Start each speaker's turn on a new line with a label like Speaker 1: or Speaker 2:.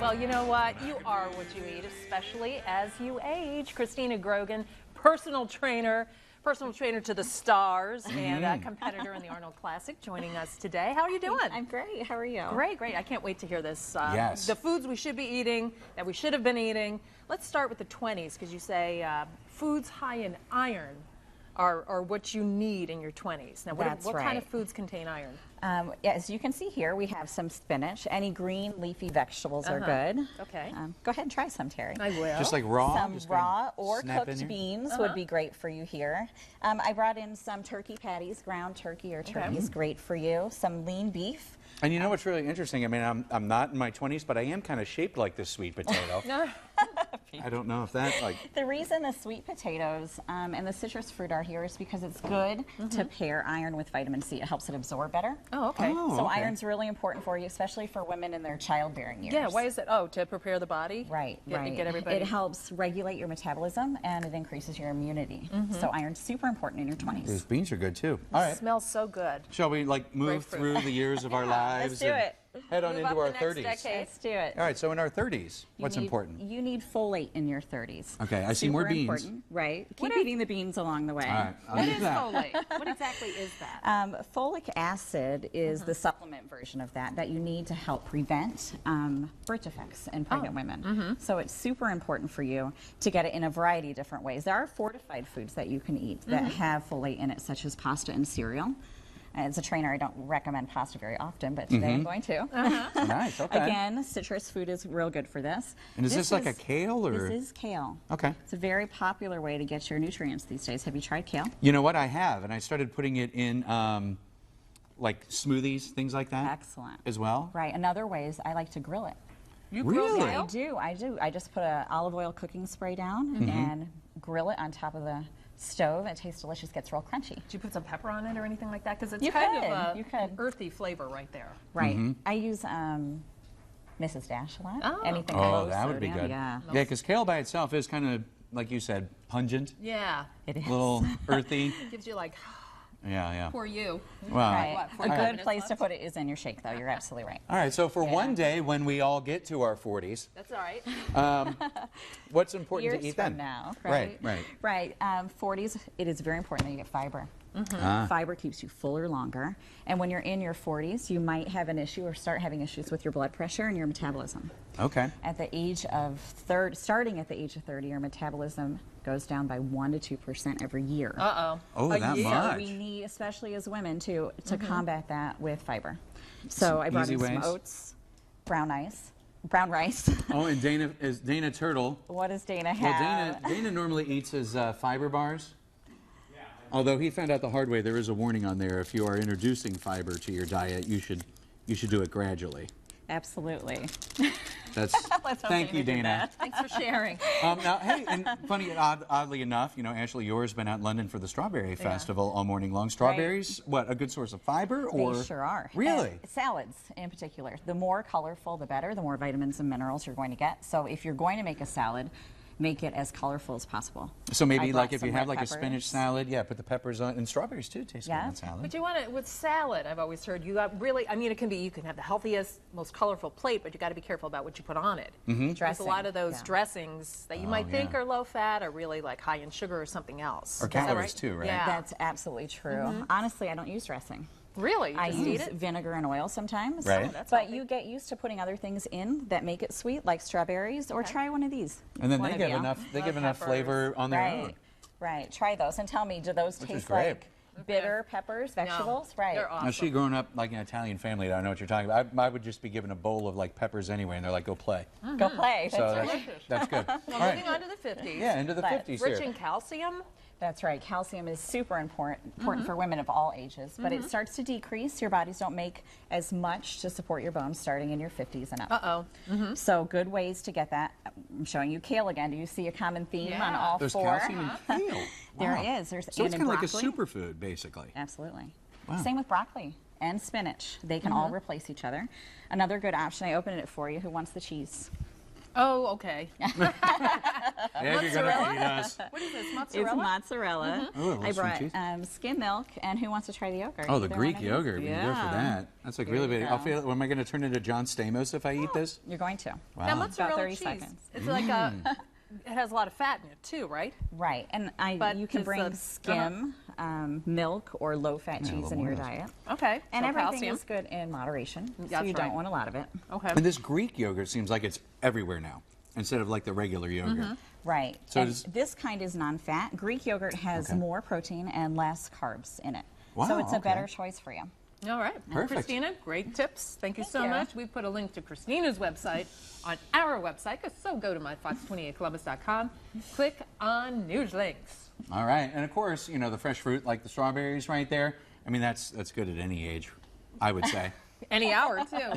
Speaker 1: Well, you know what? You are what you eat, especially as you age. Kristina Grogan, personal trainer to the stars, and a competitor in the Arnold Classic, joining us today. How are you doing?
Speaker 2: I'm great. How are you?
Speaker 1: Great, great. I can't wait to hear this.
Speaker 3: Yes.
Speaker 1: The foods we should be eating, that we should have been eating. Let's start with the 20s, because you say foods high in iron are what you need in your 20s. Now, what kind of foods contain iron?
Speaker 2: Yeah, as you can see here, we have some spinach. Any green leafy vegetables are good.
Speaker 1: Okay.
Speaker 2: Go ahead and try some, Terry.
Speaker 1: I will.
Speaker 3: Just like raw?
Speaker 2: Some
Speaker 3: Just
Speaker 2: raw or
Speaker 3: snap
Speaker 2: cooked
Speaker 3: in
Speaker 2: beans would be great for you here. I brought in some turkey patties. Ground turkey or turkey is great for you. Some lean beef.
Speaker 3: And you know what's really interesting? I mean, I'm not in my 20s, but I am kind of shaped like this sweet potato. I don't know if that, like...
Speaker 2: The reason the sweet potatoes and the citrus fruit are here is because it's good to pair iron with vitamin C. It helps it absorb better.
Speaker 1: Oh, okay.
Speaker 2: So iron's really important for you, especially for women in their childbearing years.
Speaker 1: Yeah, why is it? Oh, to prepare the body?
Speaker 2: Right,
Speaker 1: Get everybody...
Speaker 2: It helps regulate your metabolism and it increases your immunity. So iron's super important in your 20s.
Speaker 3: These beans are good too. All right.
Speaker 1: It smells so good.
Speaker 3: Shall we like move through the years of our lives?
Speaker 2: Let's do it.
Speaker 3: Head on
Speaker 1: Move
Speaker 3: into
Speaker 1: up
Speaker 3: our
Speaker 1: the next
Speaker 3: 30s.
Speaker 1: decade.
Speaker 2: Let's do it.
Speaker 3: All right, so in our 30s, what's important?
Speaker 2: You need folate in your 30s.
Speaker 3: Okay, I see more beans.
Speaker 2: Important, right. Keep eating the beans along the way.
Speaker 3: All right, I'll
Speaker 1: What
Speaker 3: do
Speaker 1: is
Speaker 3: that.
Speaker 1: folate? What exactly is that?
Speaker 2: Folic acid is the supplement version of that you need to help prevent birth defects in pregnant women. So it's super important for you to get it in a variety of different ways. There are fortified foods that you can eat that have folate in it, such as pasta and cereal. As a trainer, I don't recommend pasta very often, but today I'm going to.
Speaker 3: Nice, okay.
Speaker 2: Again, citrus food is real good for this.
Speaker 3: And is this like a kale or?
Speaker 2: This is kale.
Speaker 3: Okay.
Speaker 2: It's a very popular way to get your nutrients these days. Have you tried kale?
Speaker 3: You know what, I have, and I started putting it in like smoothies, things like that.
Speaker 2: Excellent.
Speaker 3: As well?
Speaker 2: Right. Another way is I like to grill it.
Speaker 1: You grill
Speaker 3: Really?
Speaker 1: kale?
Speaker 2: I do. I just put an olive oil cooking spray down and grill it on top of the stove. It tastes delicious, gets real crunchy.
Speaker 1: Did you put some pepper on it or anything like that? Because it's
Speaker 2: You
Speaker 1: kind
Speaker 2: could.
Speaker 1: of
Speaker 2: You could.
Speaker 1: earthy flavor right there.
Speaker 2: Right. I use Mrs. Dash a lot.
Speaker 1: Oh.
Speaker 2: Anything
Speaker 3: Oh,
Speaker 2: low
Speaker 3: that would be
Speaker 2: sodium,
Speaker 3: good.
Speaker 2: Yeah.
Speaker 3: Yeah, because kale by itself is kind of, like you said, pungent,
Speaker 1: Yeah.
Speaker 2: It is.
Speaker 3: a little earthy.
Speaker 1: Gives you like,
Speaker 3: Yeah.
Speaker 1: poor you.
Speaker 3: Well,
Speaker 2: Right.
Speaker 1: What,
Speaker 2: A
Speaker 1: 45
Speaker 2: good
Speaker 1: minutes
Speaker 2: place to
Speaker 1: left?
Speaker 2: put it is in your shake, though. You're absolutely right.
Speaker 3: all right, so for one day when we all get to our 40s,
Speaker 1: That's all right.
Speaker 3: what's important
Speaker 2: Years
Speaker 3: to eat
Speaker 2: from
Speaker 3: then?
Speaker 2: now,
Speaker 3: Right,
Speaker 2: right?
Speaker 3: right.
Speaker 2: 40s, it is very important that you get fiber. Fiber keeps you fuller longer. And when you're in your 40s, you might have an issue or start having issues with your blood pressure and your metabolism.
Speaker 3: Okay.
Speaker 2: At the age of starting at the age of 30, your metabolism goes down by 1 to 2% every year.
Speaker 1: Uh-oh.
Speaker 3: Oh, that
Speaker 1: year.
Speaker 3: much?
Speaker 2: So we need, especially as women, to combat that with fiber. So I brought
Speaker 3: easy
Speaker 2: in some
Speaker 3: ways?
Speaker 2: oats, brown rice.
Speaker 3: Oh, and Dana Turtle.
Speaker 2: What does Dana
Speaker 3: Well,
Speaker 2: have?
Speaker 3: Dana normally eats his fiber bars. Although he found out the hard way, there is a warning on there. If you are introducing fiber to your diet, you should do it gradually.
Speaker 2: Absolutely.
Speaker 3: That's
Speaker 2: Let's hope
Speaker 3: thank you,
Speaker 2: Dana did
Speaker 3: Dana.
Speaker 2: that.
Speaker 1: Thanks for sharing.
Speaker 3: Now, hey, and funny, oddly enough, you know, Ashley, yours been out in London for the Strawberry Festival all morning long. Strawberries, what, a good source of fiber? Or
Speaker 2: They sure are.
Speaker 3: Really?
Speaker 2: And salads, in particular. The more colorful, the better. The more vitamins and minerals you're going to get. So if you're going to make a salad, make it as colorful as possible.
Speaker 3: So maybe
Speaker 2: I
Speaker 3: like
Speaker 2: brought
Speaker 3: if you
Speaker 2: some
Speaker 3: have
Speaker 2: red
Speaker 3: like a spinach
Speaker 2: peppers.
Speaker 3: salad, yeah, put the peppers on, and strawberries too taste good on salad.
Speaker 1: But you want it with salad, I've always heard. You got really, I mean, it can be, you can have the healthiest, most colorful plate, but you got to be careful about what you put on it. There's a lot of those dressings that you might think are low fat are really like high in sugar or something else.
Speaker 3: Or
Speaker 1: Is that
Speaker 3: calories
Speaker 1: right?
Speaker 3: too, right?
Speaker 1: Yeah.
Speaker 2: That's absolutely true. Honestly, I don't use dressing.
Speaker 1: Really? You
Speaker 2: I
Speaker 1: just
Speaker 2: use
Speaker 1: eat it?
Speaker 2: vinegar and oil sometimes.
Speaker 3: Right.
Speaker 1: Oh, that's
Speaker 2: But
Speaker 1: healthy.
Speaker 2: you get used to putting other things in that make it sweet, like strawberries, or try one of these.
Speaker 3: And then
Speaker 2: One
Speaker 3: they
Speaker 2: of
Speaker 3: give
Speaker 2: you.
Speaker 3: enough. They give
Speaker 1: Love
Speaker 3: enough
Speaker 1: peppers.
Speaker 3: flavor on their own.
Speaker 2: Right, right. Try those and tell me, do those
Speaker 3: is
Speaker 2: taste
Speaker 3: great.
Speaker 2: like bitter peppers, vegetables? Right.
Speaker 1: They're awesome.
Speaker 3: Now, she growing up like an Italian family, I don't know what you're talking about. I would just be given a bowl of like peppers anyway, and they're like, go play.
Speaker 2: Go play.
Speaker 3: So that's good.
Speaker 1: Well,
Speaker 3: All right.
Speaker 1: moving on to the 50s.
Speaker 3: Yeah, into the
Speaker 2: But
Speaker 3: 50s
Speaker 1: Rich
Speaker 3: here.
Speaker 1: in calcium.
Speaker 2: That's right. Calcium is super important for women of all ages, but it starts to decrease. Your bodies don't make as much to support your bones starting in your 50s and up.
Speaker 1: Uh-oh.
Speaker 2: So good ways to get that. I'm showing you kale again. Do you see a common theme on all
Speaker 3: There's
Speaker 2: four?
Speaker 3: calcium in kale.
Speaker 2: There
Speaker 3: Wow.
Speaker 2: is. There's
Speaker 3: So it's
Speaker 2: and in
Speaker 3: kind of like a
Speaker 2: broccoli.
Speaker 3: superfood, basically.
Speaker 2: Absolutely.
Speaker 3: Wow.
Speaker 2: Same with broccoli and spinach. They can all replace each other. Another good option, I opened it for you. Who wants the cheese?
Speaker 1: Oh, okay.
Speaker 3: Yeah, you're gonna feed us.
Speaker 1: What is this,
Speaker 2: It's
Speaker 1: mozzarella?
Speaker 2: mozzarella.
Speaker 3: Oh,
Speaker 2: I brought
Speaker 3: cheese.
Speaker 2: skim milk, and who wants to try the yogurt?
Speaker 3: Oh, the
Speaker 2: Either
Speaker 3: Greek
Speaker 2: one of you?
Speaker 3: yogurt. We can go for
Speaker 2: Yeah.
Speaker 3: that. That's like
Speaker 2: Here
Speaker 3: really
Speaker 2: you
Speaker 3: big.
Speaker 2: go.
Speaker 3: I'll feel. Am I going to turn into John Stamos if I eat this?
Speaker 2: You're going to.
Speaker 3: Wow.
Speaker 1: Now, mozzarella
Speaker 2: 30
Speaker 1: cheese.
Speaker 2: seconds.
Speaker 1: It's like a. It has a lot of fat in it too, right?
Speaker 2: Right, and
Speaker 1: But
Speaker 2: you can
Speaker 1: is
Speaker 2: bring
Speaker 1: the-
Speaker 2: skim, milk, or low-fat
Speaker 3: Yeah, a
Speaker 2: cheese
Speaker 3: little
Speaker 2: into your
Speaker 3: more.
Speaker 2: diet.
Speaker 1: Okay.
Speaker 2: And
Speaker 1: so
Speaker 2: everything
Speaker 1: calcium.
Speaker 2: is good in moderation, so
Speaker 1: That's
Speaker 2: you don't
Speaker 1: right.
Speaker 2: want a lot of it.
Speaker 1: Okay.
Speaker 3: And this Greek yogurt seems like it's everywhere now, instead of like the regular yogurt.
Speaker 2: Right.
Speaker 3: So
Speaker 2: and
Speaker 3: does-
Speaker 2: this kind is non-fat. Greek yogurt has
Speaker 3: Okay.
Speaker 2: more protein and less carbs in it.
Speaker 3: Wow,
Speaker 2: so it's a
Speaker 3: okay.
Speaker 2: better choice for you.
Speaker 1: All right.
Speaker 3: Perfect.
Speaker 1: Christina, great tips. Thank you so
Speaker 2: you.
Speaker 1: much. We put a link to Christina's website on our website, so go to myfox28columbus.com, click on news links.
Speaker 3: All right, and of course, you know the fresh fruit like the strawberries right there. I mean, that's good at any age, I would say.
Speaker 1: Any hour, too.